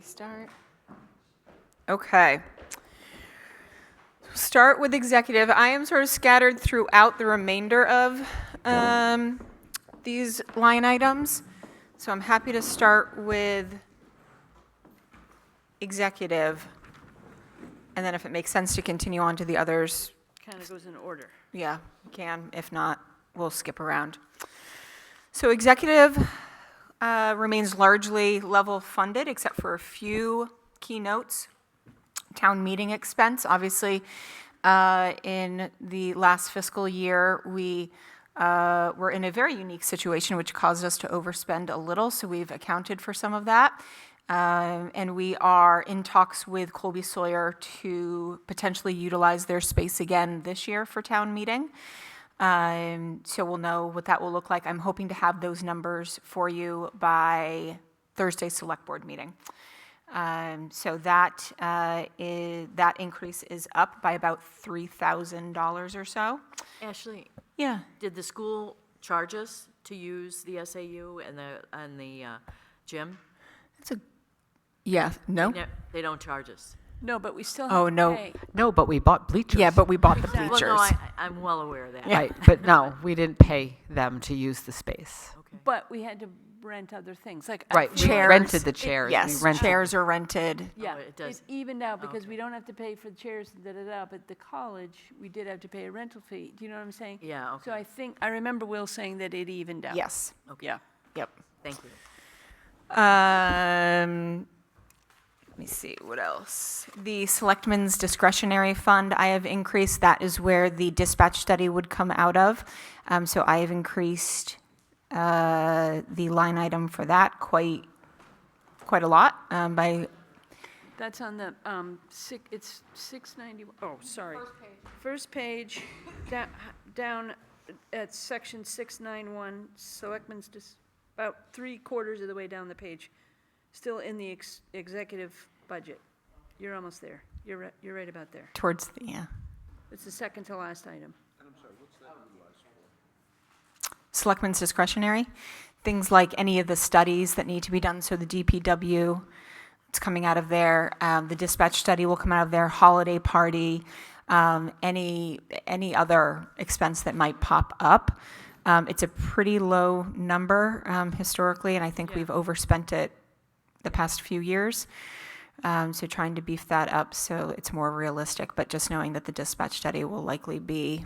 Restart. Okay. Start with executive. I am sort of scattered throughout the remainder of these line items. So I'm happy to start with executive. And then if it makes sense to continue on to the others, Kind of goes in order. yeah, we can. If not, we'll skip around. So executive remains largely level funded, except for a few keynotes. Town meeting expense, obviously, in the last fiscal year, we were in a very unique situation, which caused us to overspend a little, so we've accounted for some of that. And we are in talks with Colby Sawyer to potentially utilize their space again this year for town meeting. So we'll know what that will look like. I'm hoping to have those numbers for you by Thursday's select board meeting. So that that increase is up by about $3,000 or so. Ashley, Yeah. did the school charge us to use the SAU and the gym? That's a, yeah, no? They don't charge us. No, but we still Oh, have to no. pay. No, but we bought bleachers. Yeah, but we bought the Well, bleachers. no, I'm well aware of that. Right, but no, we didn't pay them to use the space. Okay. But we had to rent other things, like. I Right, feel we like- rented the chairs. We Yes, rented- chairs are rented. Yeah, Oh, it it does. evened out because we don't have to pay for the chairs, da-da-da, but the college, we did have to pay a rental fee. Do you know what I'm saying? Yeah, So okay. I remember Will saying that it evened out. Yes, Okay. Yeah. yep. Thank you. Let me see, what else? The Selectmen's discretionary fund, I have increased. That is where the dispatch study would come out of. So I have increased the line item for that quite a lot by, That's on the, it's 690, oh, sorry. First page, down at section 691, Selectmen's, about 3/4 of the way down the page, still in the executive budget. You're almost there. You're right about there. towards the, yeah. It's the second to last item. Selectmen's discretionary, things like any of the studies that need to be done, so the DPW, it's coming out of there, the dispatch study will come out of there, holiday party, any other expense that might pop up. It's a pretty low number historically, and I think we've overspent it the past few years. So trying to beef that up so it's more realistic, but just knowing that the dispatch study will likely be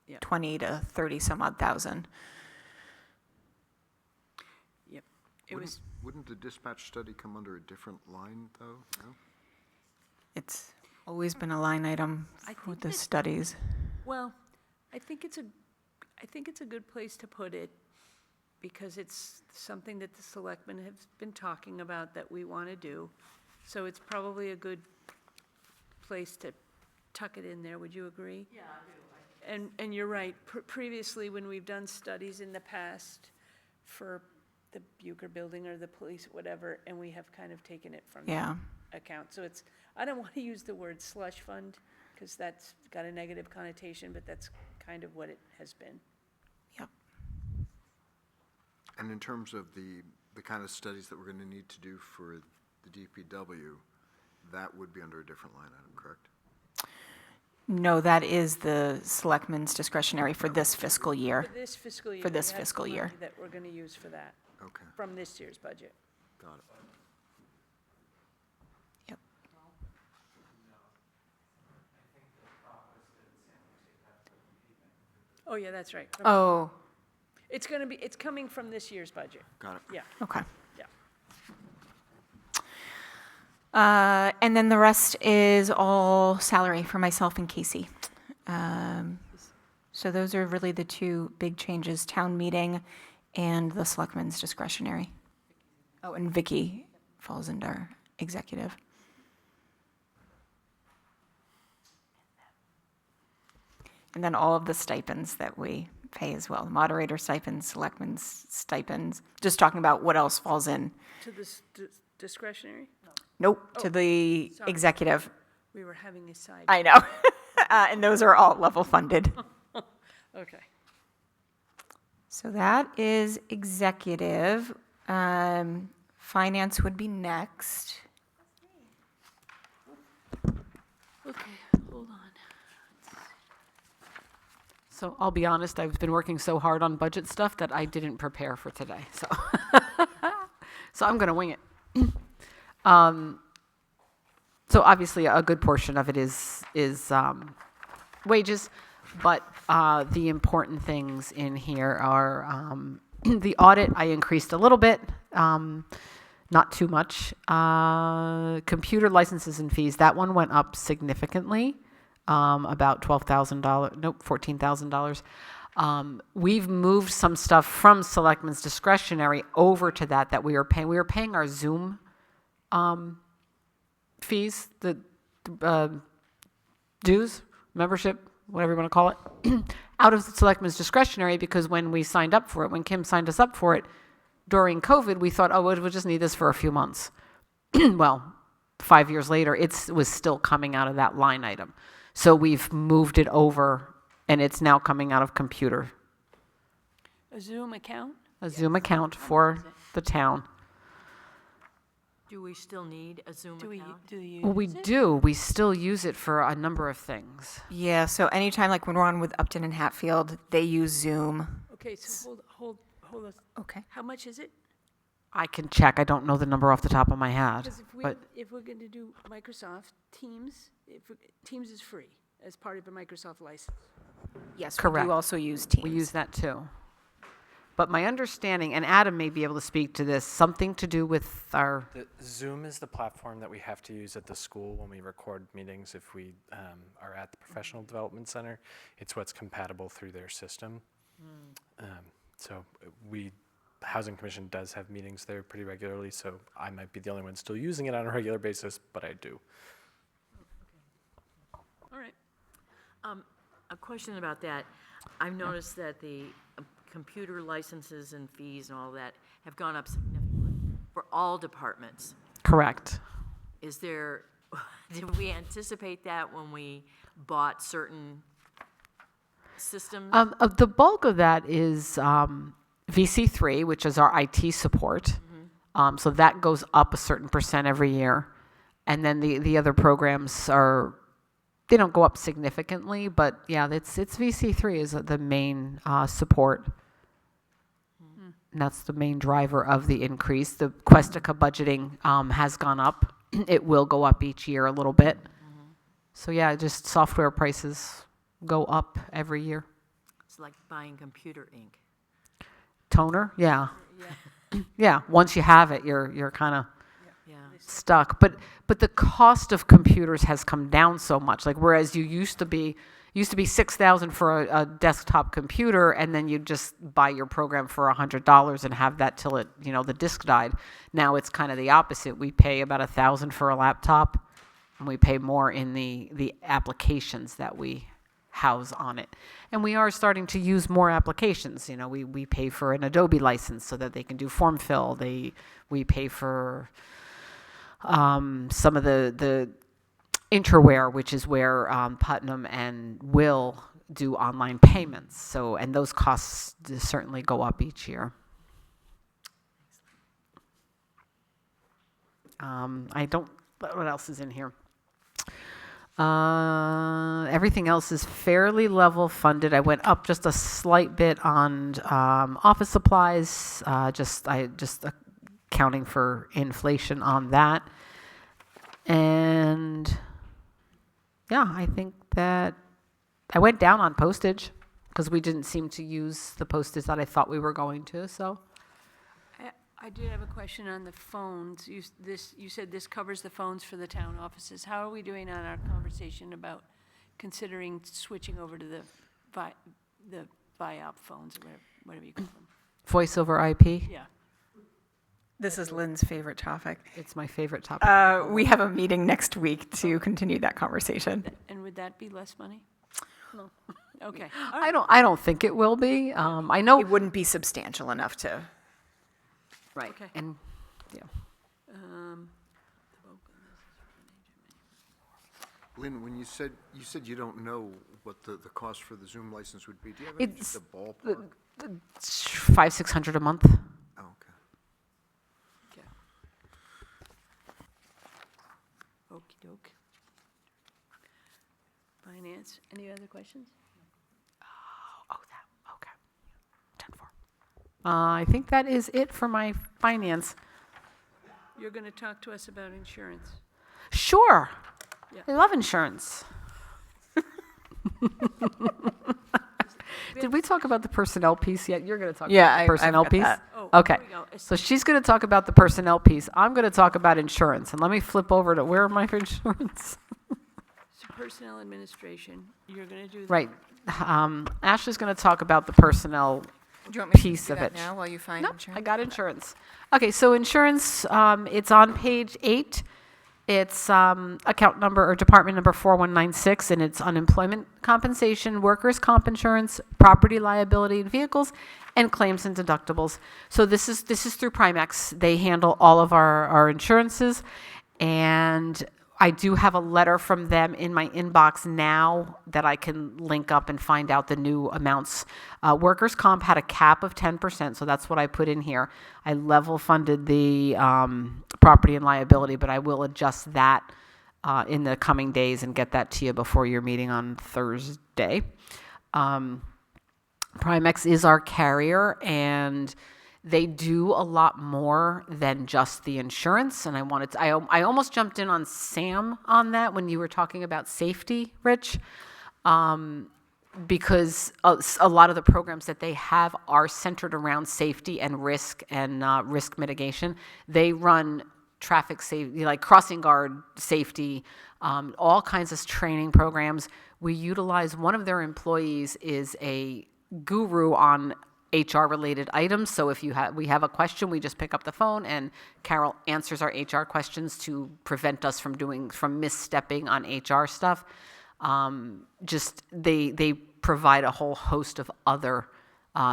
Yeah. 20 to 30 some odd thousand. Yep. It was, Wouldn't the dispatch study come under a different line, though? No? It's always been a line item I with think the that- studies. well, I think it's a good place to put it because it's something that the selectmen have been talking about that we want to do. So it's probably a good place to tuck it in there. Would you agree? Yeah, I do. And you're right. Previously, when we've done studies in the past for the Bucher building or the police, whatever, and we have kind of taken it from Yeah. that account. So it's, I don't want to use the word slush fund because that's got a negative connotation, but that's kind of what it has been. Yep. And in terms of the kind of studies that we're going to need to do for the DPW, that would be under a different line item, correct? No, that is the selectmen's discretionary for this fiscal year. For this fiscal year. For this we have fiscal some year. money that we're going to use for that, Okay, from this year's budget. got it. Yep. Oh, yeah, that's right. Oh, It's going to be, it's coming from this year's budget. Got it. Yeah, okay. yeah. And then the rest is all salary for myself and Casey. So those are really the two big changes, town meeting and the selectmen's discretionary. Oh, and Vicky falls into our executive. And then all of the stipends that we pay as well, moderator stipends, selectmen's stipends, just talking about what else falls in. To this discretionary? Nope, to the sorry. executive. We were having a side. I know. And those are all level funded. Okay. So that is executive. Finance would be next. Okay, hold on. So I'll be honest, I've been working so hard on budget stuff that I didn't prepare for today, so. So I'm gonna wing it. So obviously, a good portion of it is wages, but the important things in here are the audit, I increased a little bit, not too much. Computer licenses and fees, that one went up significantly, about $12,000, nope, $14,000. We've moved some stuff from Selectmen's discretionary over to that we were paying. We were paying our Zoom fees, the dues, membership, whatever you want to call it, out of the Selectmen's discretionary, because when we signed up for it, when Kim signed us up for it, during COVID, we thought, oh, we'll just need this for a few months. Well, 5 years later, it was still coming out of that line item. So we've moved it over, and it's now coming out of computer, A Zoom account? a Zoom account for the town. Do we still need a Zoom Do account? you Well, we use it? do. We still use it for a number of things. Yeah, so anytime, like when we're on with Upton and Hatfield, they use Zoom. Okay, so hold on. Okay. How much is it? I can check. I don't know the number off the top of my head. Because But if we're going to do Microsoft Teams, Teams is free as part of a Microsoft license. Yes, we Correct. do also use Teams. we use that too. But my understanding, and Adam may be able to speak to this, something to do with our, The Zoom is the platform that we have to use at the school when we record meetings if we are at the Professional Development Center. It's what's compatible through their system. So Housing Commission does have meetings there pretty regularly, so I might be the only one still using it on a regular basis, but I do. All right. A question about that. I've noticed that the computer licenses and fees and all that have gone up significantly for all departments. correct. Is there, did we anticipate that when we bought certain systems? The bulk of that is VC3, which is our IT support. So that goes up a certain percent every year. And then the other programs they don't go up significantly, but yeah, it's VC3 is the main support. And that's the main driver of the increase. The Questica budgeting has gone up. It will go up each year a little bit. So yeah, just software prices go up every year. It's like buying computer ink. Toner, yeah. Yeah, once you have it, you're kind of Yeah. stuck. But the cost of computers has come down so much. Like whereas you used to be $6,000 for a desktop computer, and then you just buy your program for $100 and have that till the disk died. Now it's kind of the opposite. We pay about $1,000 for a laptop, and we pay more in the applications that we house on it. And we are starting to use more applications. We pay for an Adobe license so that they can do form fill. We pay for some of the Interware, which is where Putnam and Will do online payments. So, and those costs certainly go up each year. What else is in here? Everything else is fairly level funded. I went up just a slight bit on office supplies, just accounting for inflation on that. And yeah, I think that I went down on postage because we didn't seem to use the postage that I thought we were going to, so. I did have a question on the phones. You said this covers the phones for the town offices. How are we doing on our conversation about considering switching over to the VIOP phones or whatever you call them? Voice over IP, Yeah. This is Lynn's favorite topic. it's my favorite topic. We have a meeting next week to continue that conversation. And would that be less money? No. Okay. I don't think it will be. I know. It wouldn't be substantial enough to. Right. Okay. And, yeah. Lynn, when you said you don't know what the cost for the Zoom license would be, do you have any It's just a ballpark? $500-600 a month. Oh, okay. Okay. Okey doke. Finance. Any other questions? Oh, that, okay. 10-4. I think that is it for my finance. You're going to talk to us about insurance. Sure. Yeah. I love insurance. Did we talk about the personnel piece yet? You're going to talk Yeah, about the I've personnel got piece? that. Oh, Okay. here we go. So she's going to talk about the personnel piece. I'm going to talk about insurance. And let me flip over to where am I for insurance? So personnel administration, you're going to do that. Right. Ashley's going to talk about the personnel Do you want me piece to do of that it. now while you find No, insurance? I got insurance. Okay, so insurance, it's on page 8. It's account number or department number 4196, and it's unemployment compensation, workers' comp insurance, property liability and vehicles, and claims and deductibles. So this is through Primex. They handle all of our insurances, and I do have a letter from them in my inbox now that I can link up and find out the new amounts. Workers' comp had a cap of 10%, so that's what I put in here. I level funded the property and liability, but I will adjust that in the coming days and get that to you before your meeting on Thursday. Primex is our carrier, and they do a lot more than just the insurance. And I almost jumped in on Sam on that when you were talking about safety, Rich, because a lot of the programs that they have are centered around safety and risk mitigation. They run traffic safety, like crossing guard safety, all kinds of training programs. We utilize, one of their employees is a guru on HR-related items. So if we have a question, we just pick up the phone and Carol answers our HR questions to prevent us from misstepping on HR stuff. They provide a whole host of other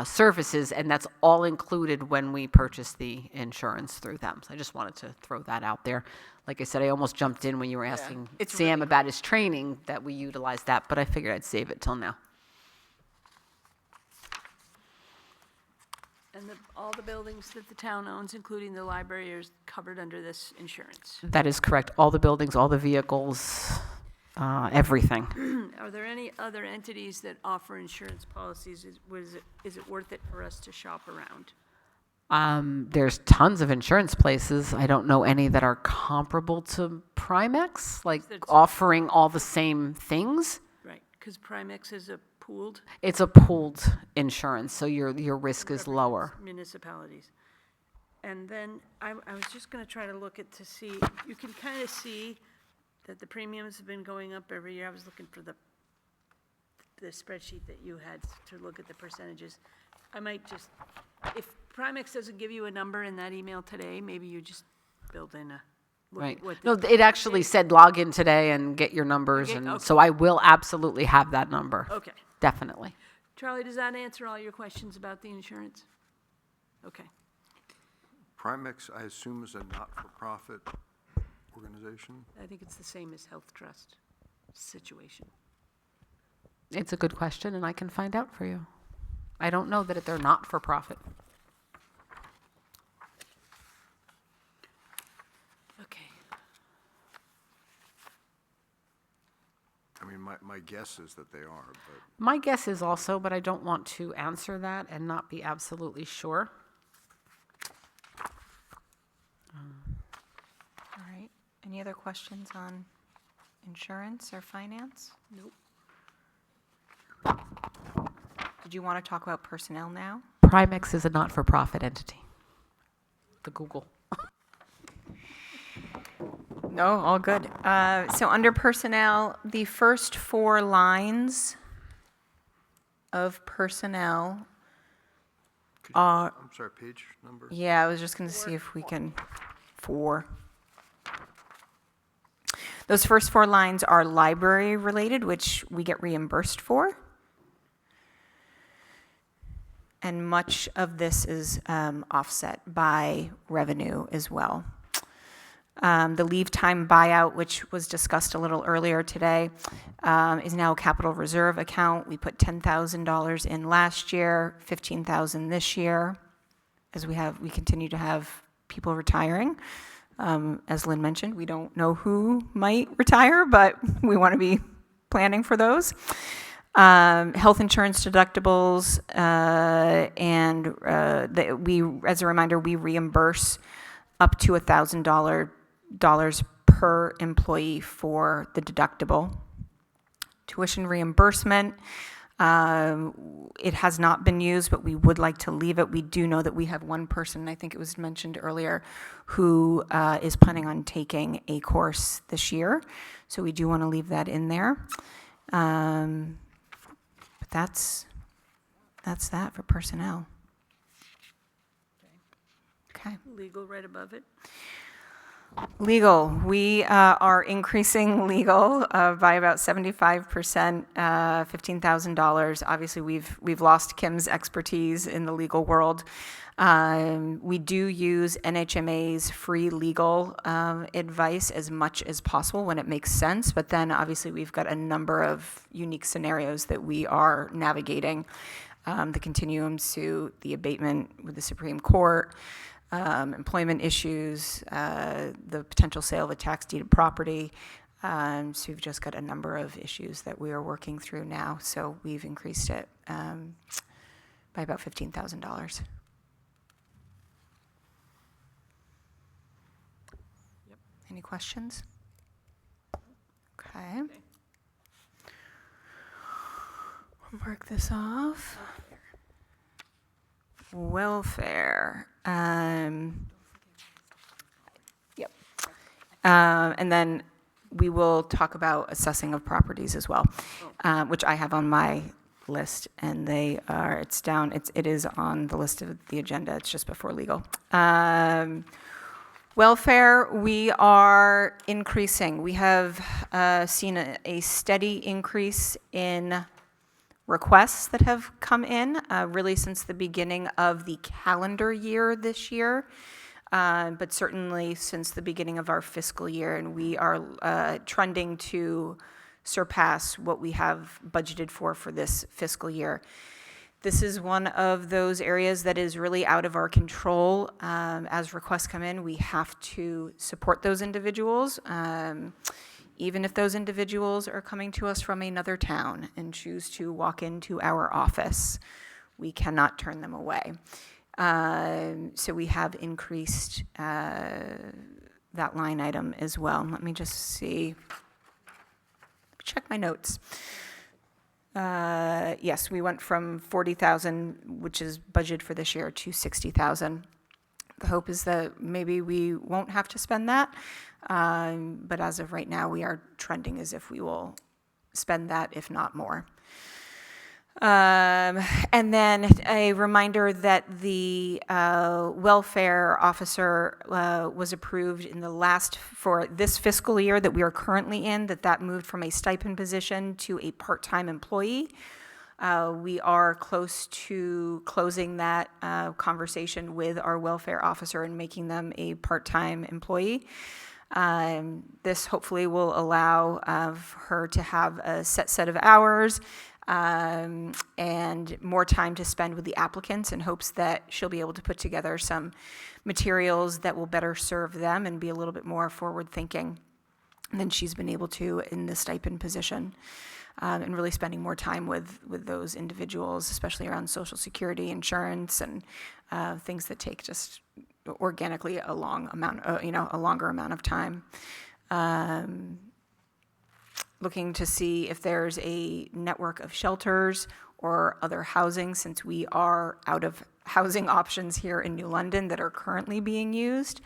services, and that's all included when we purchase the insurance through them. So I just wanted to throw that out there. Like I said, I almost jumped in when you were asking Sam about his training that we utilize that, but I figured I'd save it till now. And all the buildings that the town owns, including the library, are covered under this insurance. That is correct. All the buildings, all the vehicles, everything. Are there any other entities that offer insurance policies? Is it worth it for us to shop around? There's tons of insurance places. I don't know any that are comparable to Primex, like That's- offering all the same things. Right, because Primex is a pooled. It's a pooled insurance, so your risk is lower. Municipalities. And then I was just going to try to look to see, you can kind of see that the premiums have been going up every year. I was looking for the spreadsheet that you had to look at the percentages. I might just, if Primex doesn't give you a number in that email today, maybe you just build in a, look Right. at what. No, it actually said log in today and get your numbers, Okay, and okay. so I will absolutely have that number. Okay. Definitely. Charlie, does that answer all your questions about the insurance? Okay. Primex, I assume, is a not-for-profit organization? I think it's the same as Health Trust situation. It's a good question, and I can find out for you. I don't know that they're not for profit. Okay. I mean, my guess is that they are, but My guess is also, but I don't want to answer that and not be absolutely sure. All right. Any other questions on insurance or finance? Nope. Did you want to talk about personnel now? Primex is a not-for-profit entity. The Google. No, all good. So under personnel, the first 4 lines of personnel could you, are, I'm sorry, page number? yeah, I was just going to see if we can, 4. Those first 4 lines are library related, which we get reimbursed for. And much of this is offset by revenue as well. The leave time buyout, which was discussed a little earlier today, is now a capital reserve account. We put $10,000 in last year, $15,000 this year, as we continue to have people retiring. As Lynn mentioned, we don't know who might retire, but we want to be planning for those. Health insurance deductibles, and as a reminder, we reimburse up to $1,000 per employee for the deductible. Tuition reimbursement, it has not been used, but we would like to leave it. We do know that we have one person, I think it was mentioned earlier, who is planning on taking a course this year. So we do want to leave that in there. But that's that for personnel. Okay. Legal right above it. Legal, we are increasing legal by about 75%, $15,000. Obviously, we've lost Kim's expertise in the legal world. We do use NHMA's free legal advice as much as possible when it makes sense, but then obviously we've got a number of unique scenarios that we are navigating. The continuum suit, the abatement with the Supreme Court, employment issues, the potential sale of a tax-deeded property. So we've just got a number of issues that we are working through now. So we've increased it by about $15,000. Yep. Any questions? Okay. We'll mark this off. Welfare. Yep. And then we will talk about assessing of properties as well, which I have on my list, and it is on the list of the agenda. It's just before legal. Welfare, we are increasing. We have seen a steady increase in requests that have come in, really since the beginning of the calendar year this year, but certainly since the beginning of our fiscal year, and we are trending to surpass what we have budgeted for this fiscal year. This is one of those areas that is really out of our control. As requests come in, we have to support those individuals. Even if those individuals are coming to us from another town and choose to walk into our office, we cannot turn them away. So we have increased that line item as well. Let me just see. Check my notes. Yes, we went from 40,000, which is budgeted for this year, to 60,000. The hope is that maybe we won't have to spend that. But as of right now, we are trending as if we will spend that, if not more. And then a reminder that the welfare officer was approved for this fiscal year that we are currently in, that moved from a stipend position to a part-time employee. We are close to closing that conversation with our welfare officer and making them a part-time employee. This hopefully will allow her to have a set of hours and more time to spend with the applicants, in hopes that she'll be able to put together some materials that will better serve them and be a little bit more forward-thinking than she's been able to in the stipend position. And really spending more time with those individuals, especially around Social Security, insurance, and things that take just organically a longer amount of time. Looking to see if there's a network of shelters or other housing, since we are out of housing options here in New London that are currently being used.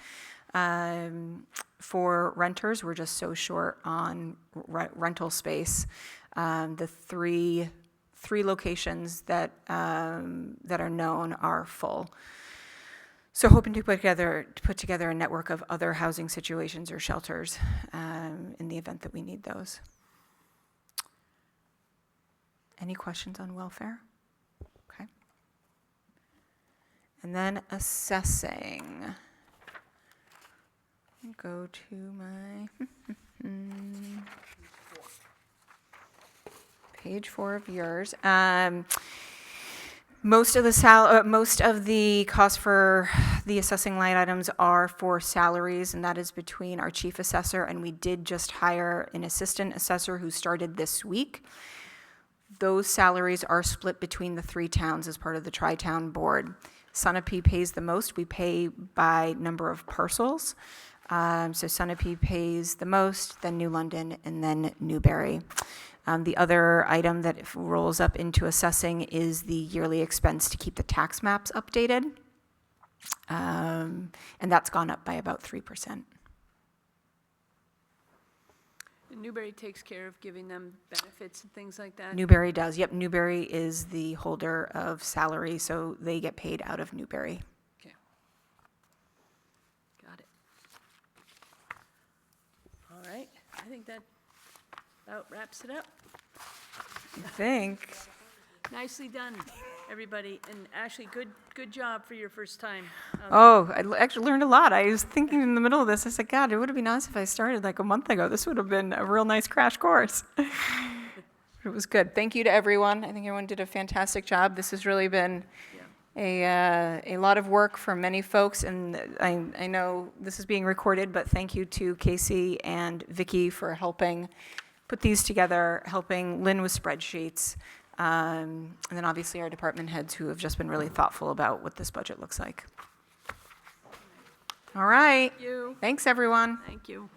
For renters, we're just so short on rental space. The three locations that are known are full. So hoping to put together a network of other housing situations or shelters in the event that we need those. Any questions on welfare? Okay. And then assessing. Go to my page 4 of yours. Most of the cost for the assessing line items are for salaries, and that is between our chief assessor, and we did just hire an assistant assessor who started this week. Those salaries are split between the 3 towns as part of the Tri-Town Board. Sunapee pays the most. We pay by number of parcels. So Sunapee pays the most, then New London, and then Newbury. The other item that rolls up into assessing is the yearly expense to keep the tax maps updated. And that's gone up by about 3%. And Newbury takes care of giving them benefits and things like that? Newbury does. Yep, Newbury is the holder of salary, so they get paid out of Newbury. Okay. Got it. All right, I think that about wraps it up. I think. Nicely done, everybody, and Ashley, good job for your first time. Oh, actually learned a lot. I was thinking in the middle of this, I said, God, it would have been nice if I started like a month ago. This would have been a real nice crash course. It was good. Thank you to everyone. I think everyone did a fantastic job. This has really been a lot of work for many folks, and I know this is being recorded, but thank you to Casey and Vicky for helping put these together, helping Lynn with spreadsheets, and then obviously our department heads who have just been really thoughtful about what this budget looks like. All right. Thank you. Thanks, everyone. Thank you.